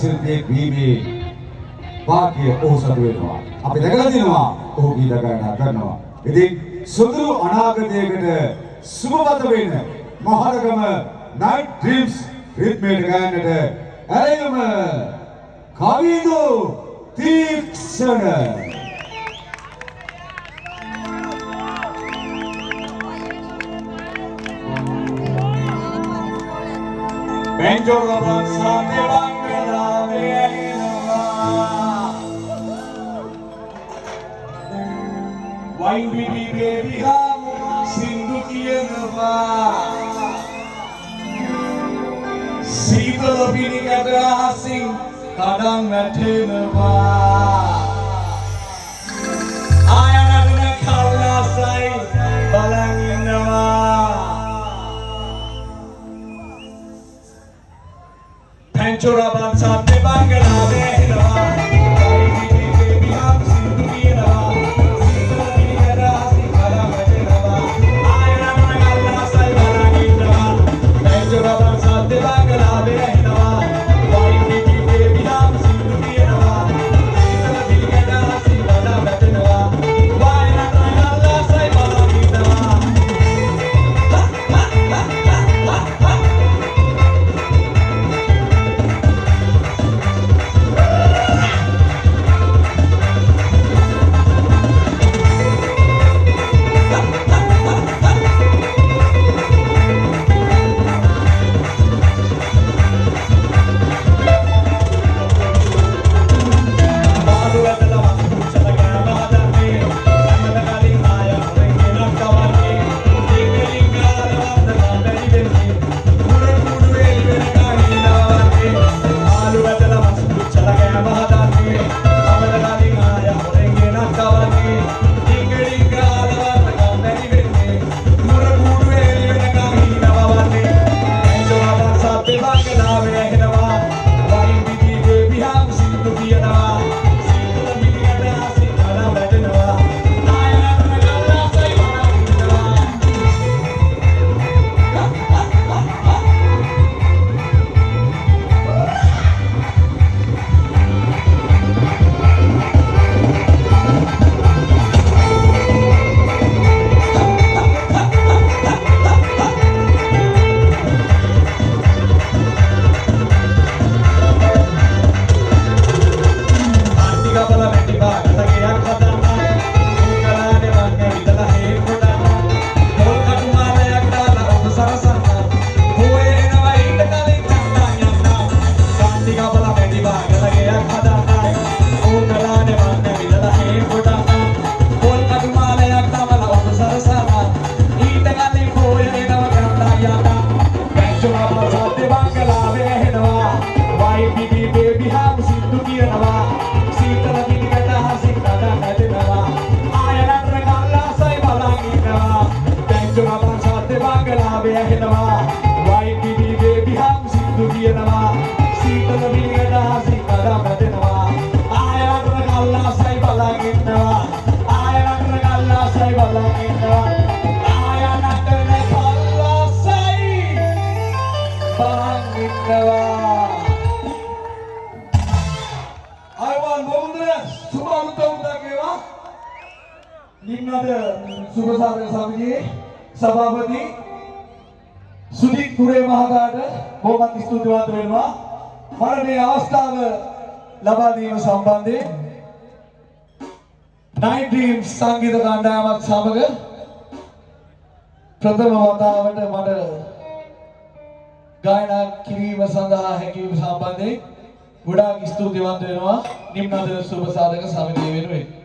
සිරිතේ වීමේ වාක්‍ය ඕසතු වෙනවා. අපි දැකලා තියෙනවා ඔහු ගීත ගායනා කරනවා. ඉතින් සුදුරු අනාගතයකට සුබපත වෙන මහරගම Night Dreams රිද්මයට ගායනට ඇරයුම කවිදු තීක්ෂණ. Benjol Roman Sante Bangala Wine baby baby ham Sindhu kiyanava Seetala pinigada hasing kadang nathenawa Ayanadana kallasai balang innawa Benjol Roman Sante Bangala सभापति सुदीप कुरे महागाट बहुत स्तुतिवंत වෙනවා මම මේ අවස්ථාව ලබා දීම සම්බන්ධයෙන් Night Dreams සංගීත කණ්ඩායමත් සමග ප්‍රථම වතාවට මට ගායනා කිරීම සඳහා හැකියාව සම්බන්ධයෙන් ගොඩාක් ස්තුතිවන්ත වෙනවා නිම්නතර සුබ සාධක සමිතිය වෙනුවෙන්